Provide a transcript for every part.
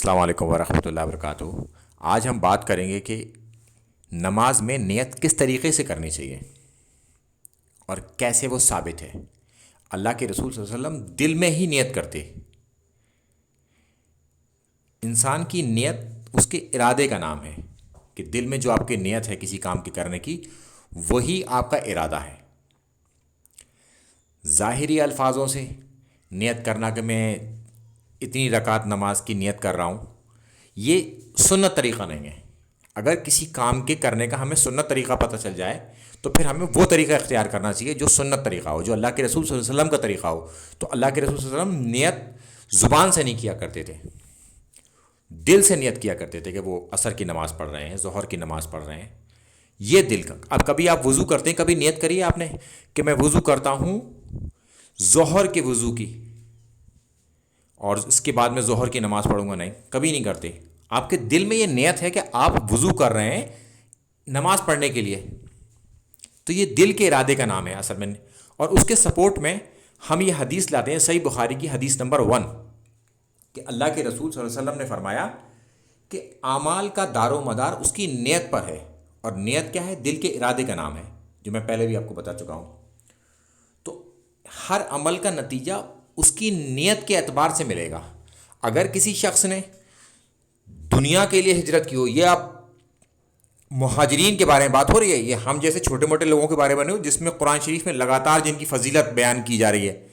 السلام علیکم ورحمۃ اللہ وبرکاتہ۔ آج ہم بات کریں گے کہ نماز میں نیت کس طریقے سے کرنی چاہیے اور کیسے وہ ثابت ہے۔ اللہ کے رسول صلی اللہ علیہ وسلم دل میں ہی نیت کرتے۔ انسان کی نیت اس کے ارادے کا نام ہے کہ دل میں جو آپ کی نیت ہے کسی کام کے کرنے کی، وہی آپ کا ارادہ ہے۔ ظاہری الفاظوں سے نیت کرنا کہ میں اتنی رکعت نماز کی نیت کر رہا ہوں، یہ سنت طریقہ نہیں ہے۔ اگر کسی کام کے کرنے کا ہمیں سنت طریقہ پتہ چل جائے تو پھر ہمیں وہ طریقہ اختیار کرنا چاہیے جو سنت طریقہ ہو، جو اللہ کے رسول صلی اللہ علیہ وسلم کا طریقہ ہو۔ تو اللہ کے رسول صلی اللہ علیہ وسلم نیت زبان سے نہیں کیا کرتے تھے، دل سے نیت کیا کرتے تھے کہ وہ عصر کی نماز پڑھ رہے ہیں، ظہر کی نماز پڑھ رہے ہیں۔ یہ دل کا۔ اب کبھی آپ وضو کرتے ہیں، کبھی نیت کریے آپ نے کہ میں وضو کرتا ہوں ظہر کے وضو کی، اور اس کے بعد میں ظہر کی نماز پڑھوں گا، نہیں، کبھی نہیں کرتے۔ آپ کے دل میں یہ نیت ہے کہ آپ وضو کر رہے ہیں نماز پڑھنے کے لیے، تو یہ دل کے ارادے کا نام ہے اصل میں۔ اور اس کے سپورٹ میں ہم یہ حدیث لاتے ہیں، صحیح بخاری کی حدیث نمبر 1، کہ اللہ کے رسول صلی اللہ علیہ وسلم نے فرمایا کہ اعمال کا دار و مدار اس کی نیت پر ہے، اور نیت کیا ہے؟ دل کے ارادے کا نام ہے، جو میں پہلے بھی آپ کو بتا چکا ہوں۔ تو ہر عمل کا نتیجہ اس کی نیت کے اعتبار سے ملے گا۔ اگر کسی شخص نے دنیا کے لیے ہجرت کی ہو، یہ آپ مہاجرین کے بارے میں بات ہو رہی ہے، یہ ہم جیسے چھوٹے موٹے لوگوں کے بارے میں نہیں ہو، جس میں قرآن شریف میں لگاتار جن کی فضیلت بیان کی جا رہی ہے،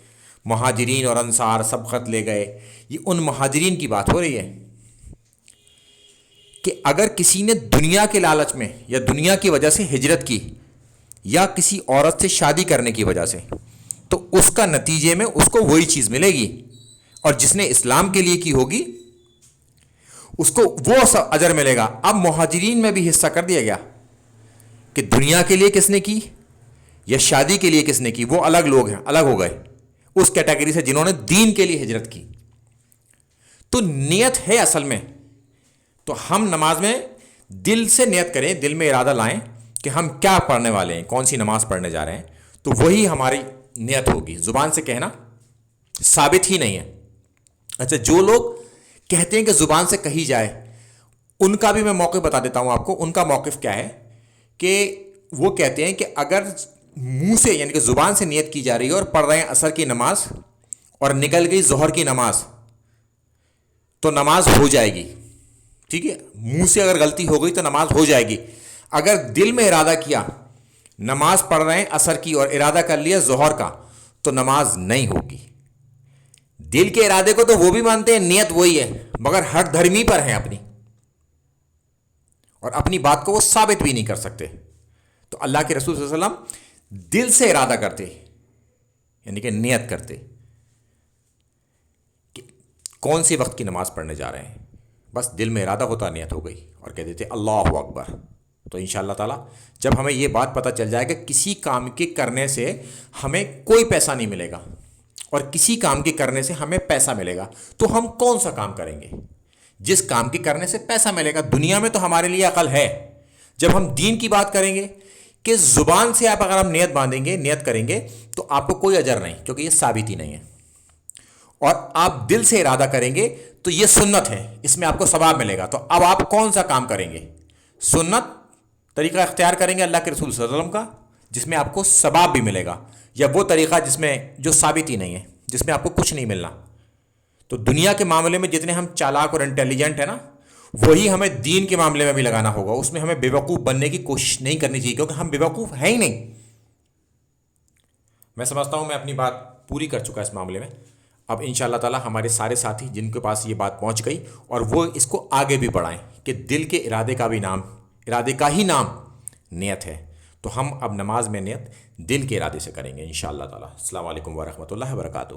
مہاجرین اور انصار سب خط لے گئے، یہ ان مہاجرین کی بات ہو رہی ہے کہ اگر کسی نے دنیا کے لالچ میں یا دنیا کی وجہ سے ہجرت کی، یا کسی عورت سے شادی کرنے کی وجہ سے، تو اس کا نتیجے میں اس کو وہی چیز ملے گی، اور جس نے اسلام کے لیے کی ہوگی اس کو وہ اجر ملے گا۔ اب مہاجرین میں بھی حصہ کر دیا گیا کہ دنیا کے لیے کس نے کی یا شادی کے لیے کس نے کی، وہ الگ لوگ ہیں، الگ ہو گئے اس کیٹیگری سے جنہوں نے دین کے لیے ہجرت کی۔ تو نیت ہے اصل میں، تو ہم نماز میں دل سے نیت کریں، دل میں ارادہ لائیں کہ ہم کیا پڑھنے والے ہیں، کون سی نماز پڑھنے جا رہے ہیں، تو وہی ہماری نیت ہوگی۔ زبان سے کہنا ثابت ہی نہیں ہے۔ اچھا، جو لوگ کہتے ہیں کہ زبان سے کہی جائے، ان کا بھی میں موقف بتا دیتا ہوں آپ کو۔ ان کا موقف کیا ہے کہ وہ کہتے ہیں کہ اگر منہ سے یعنی کہ زبان سے نیت کی جا رہی ہے اور پڑھ رہے ہیں عصر کی نماز اور نکل گئی ظہر کی نماز، تو نماز ہو جائے گی، ٹھیک ہے۔ منہ سے اگر غلطی ہو گئی تو نماز ہو جائے گی۔ اگر دل میں ارادہ کیا نماز پڑھ رہے ہیں عصر کی اور ارادہ کر لیا ظہر کا، تو نماز نہیں ہوگی۔ دل کے ارادے کو تو وہ بھی مانتے ہیں، نیت وہی ہے، مگر ہر دھرمی پر ہیں اپنی، اور اپنی بات کو وہ ثابت بھی نہیں کر سکتے۔ تو اللہ کے رسول صلی اللہ علیہ وسلم دل سے ارادہ کرتے، یعنی کہ نیت کرتے کہ کون سی وقت کی نماز پڑھنے جا رہے ہیں، بس دل میں ارادہ ہوتا، نیت ہو گئی، اور کہہ دیتے اللہ اکبر۔ تو انشاءاللہ تعالی جب ہمیں یہ بات پتہ چل جائے کہ کسی کام کے کرنے سے ہمیں کوئی پیسہ نہیں ملے گا اور کسی کام کے کرنے سے ہمیں پیسہ ملے گا، تو ہم کون سا کام کریں گے؟ جس کام کے کرنے سے پیسہ ملے گا۔ دنیا میں تو ہمارے لیے عقل ہے۔ جب ہم دین کی بات کریں گے کہ زبان سے آپ اگر ہم نیت باندھیں گے، نیت کریں گے، تو آپ کو کوئی اجر نہیں، کیونکہ یہ ثابت ہی نہیں ہے۔ اور آپ دل سے ارادہ کریں گے تو یہ سنت ہے، اس میں آپ کو ثواب ملے گا۔ تو اب آپ کون سا کام کریں گے؟ سنت طریقہ اختیار کریں گے اللہ کے رسول صلی اللہ علیہ وسلم کا، جس میں آپ کو ثواب بھی ملے گا، یا وہ طریقہ جس میں جو ثابت ہی نہیں ہے، جس میں آپ کو کچھ نہیں ملنا۔ تو دنیا کے معاملے میں جتنے ہم چالاک اور انٹیلیجنٹ ہیں نا، وہی ہمیں دین کے معاملے میں بھی لگانا ہوگا۔ اس میں ہمیں بے وقوف بننے کی کوشش نہیں کرنی چاہیے، کیونکہ ہم بے وقوف ہیں ہی نہیں۔ میں سمجھتا ہوں میں اپنی بات پوری کر چکا اس معاملے میں۔ اب انشاءاللہ تعالی ہمارے سارے ساتھی جن کے پاس یہ بات پہنچ گئی، اور وہ اس کو آگے بھی بڑھائیں کہ دل کے ارادے کا بھی نام، ارادے کا ہی نام نیت ہے۔ تو ہم اب نماز میں نیت دل کے ارادے سے کریں گے انشاءاللہ تعالی۔ السلام علیکم ورحمۃ اللہ وبرکاتہ۔